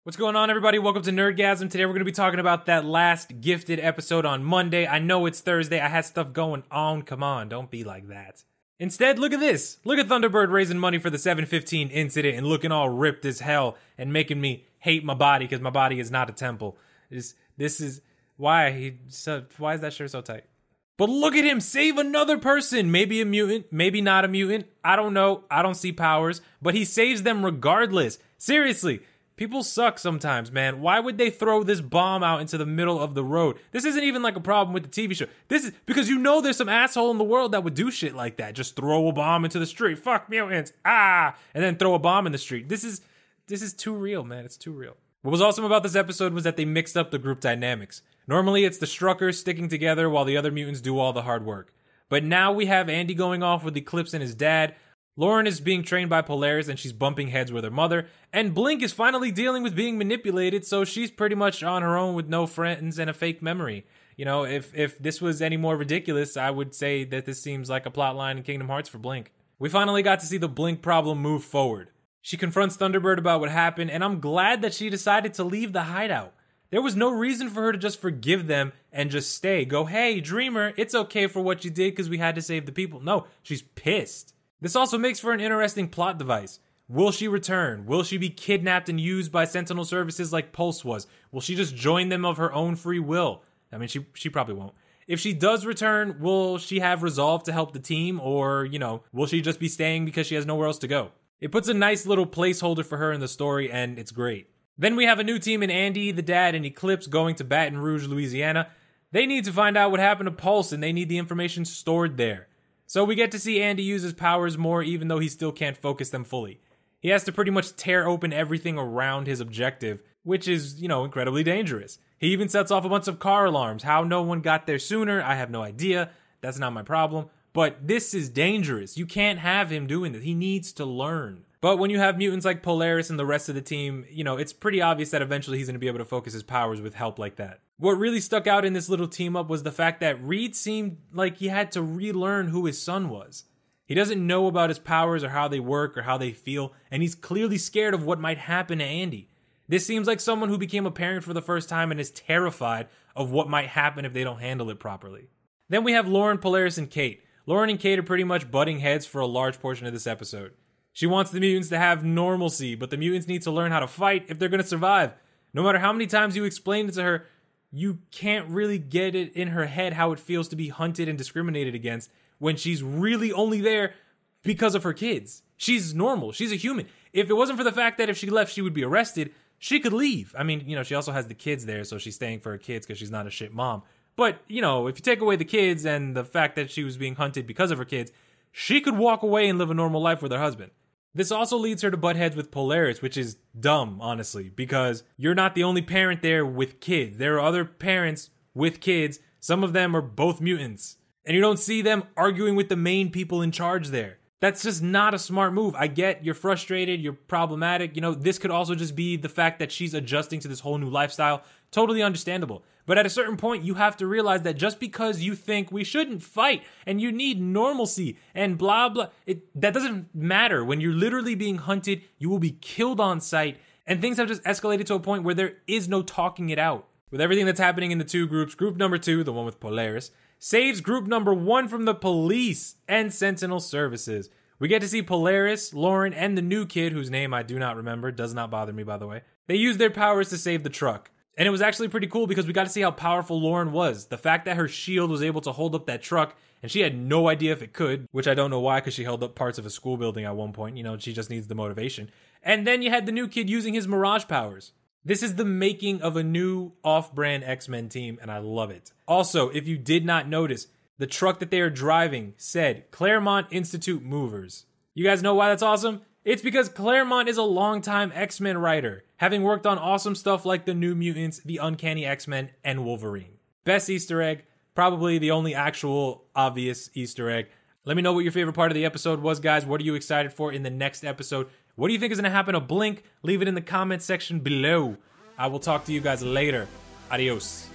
What's going on, everybody? Welcome to Nerdgasm. Today we're going to be talking about that last gifted episode on Monday. I know it's Thursday. I had stuff going on. Come on, don't be like that. Instead, look at this. Look at Thunderbird raising money for the 715 incident and looking all ripped as hell and making me hate my body because my body is not a temple. This is why why is that shirt so tight? But look at him save another person. Maybe a mutant, maybe not a mutant. I don't know. I don't see powers, but he saves them regardless. Seriously. People suck sometimes, man. Why would they throw this bomb out into the middle of the road? This isn't even like a problem with the TV show. This is because you know there's some asshole in the world that would do shit like that. Just throw a bomb into the street. Fuck mutants. And then throw a bomb in the street. This is too real, man. It's too real. What was awesome about this episode was that they mixed up the group dynamics. Normally it's the Struckers sticking together while the other mutants do all the hard work. But now we have Andy going off with Eclipse and his dad. Lauren is being trained by Polaris and she's bumping heads with her mother. And Blink is finally dealing with being manipulated, so she's pretty much on her own with no friends and a fake memory. You know, if this was any more ridiculous, I would say that this seems like a plotline in Kingdom Hearts for Blink. We finally got to see the Blink problem move forward. She confronts Thunderbird about what happened, and I'm glad that she decided to leave the hideout. There was no reason for her to just forgive them and just stay. Go, hey, Dreamer, it's okay for what you did because we had to save the people. No, she's pissed. This also makes for an interesting plot device. Will she return? Will she be kidnapped and used by Sentinel services like Pulse was? Will she just join them of her own free will? I mean, she probably won't. If she does return, will she have resolve to help the team? Or, will she just be staying because she has nowhere else to go? It puts a nice little placeholder for her in the story, and it's great. Then we have a new team in Andy, the dad, and Eclipse going to Baton Rouge, Louisiana. They need to find out what happened to Pulse, and they need the information stored there. So we get to see Andy use his powers more even though he still can't focus them fully. He has to pretty much tear open everything around his objective, which is, incredibly dangerous. He even sets off a bunch of car alarms. How no one got there sooner, I have no idea. That's not my problem. But this is dangerous. You can't have him doing this. He needs to learn. But when you have mutants like Polaris and the rest of the team, it's pretty obvious that eventually he's going to be able to focus his powers with help like that. What really stuck out in this little team up was the fact that Reed seemed like he had to relearn who his son was. He doesn't know about his powers or how they work or how they feel, and he's clearly scared of what might happen to Andy. This seems like someone who became a parent for the first time and is terrified of what might happen if they don't handle it properly. Then we have Lauren, Polaris, and Kate. Lauren and Kate are pretty much butting heads for a large portion of this episode. She wants the mutants to have normalcy, but the mutants need to learn how to fight if they're going to survive. No matter how many times you explain it to her, you can't really get it in her head how it feels to be hunted and discriminated against when she's really only there because of her kids. She's normal. She's a human. If it wasn't for the fact that if she left, she would be arrested, she could leave. I mean, she also has the kids there, so she's staying for her kids because she's not a shit mom. But, if you take away the kids and the fact that she was being hunted because of her kids, she could walk away and live a normal life with her husband. This also leads her to butt heads with Polaris, which is dumb, honestly, because you're not the only parent there with kids. There are other parents with kids. Some of them are both mutants. And you don't see them arguing with the main people in charge there. That's just not a smart move. I get you're frustrated, you're problematic. This could also just be the fact that she's adjusting to this whole new lifestyle. Totally understandable. But at a certain point, you have to realize that just because you think we shouldn't fight and you need normalcy and blah, blah, that doesn't matter. When you're literally being hunted, you will be killed on sight. And things have just escalated to a point where there is no talking it out. With everything that's happening in the two groups, group number 2, the one with Polaris, saves group number 1 from the police and Sentinel services. We get to see Polaris, Lauren, and the new kid, whose name I do not remember, does not bother me by the way. They use their powers to save the truck. And it was actually pretty cool because we got to see how powerful Lauren was. The fact that her shield was able to hold up that truck, and she had no idea if it could, which I don't know why because she held up parts of a school building at one point. She just needs the motivation. And then you had the new kid using his Mirage powers. This is the making of a new off-brand X-Men team, and I love it. Also, if you did not notice, the truck that they are driving said Claremont Institute Movers. You guys know why that's awesome? It's because Claremont is a longtime X-Men writer, having worked on awesome stuff like the New Mutants, the Uncanny X-Men, and Wolverine. Best Easter egg, probably the only actual obvious Easter egg. Let me know what your favorite part of the episode was, guys. What are you excited for in the next episode? What do you think is going to happen to Blink? Leave it in the comment section below. I will talk to you guys later. Adios.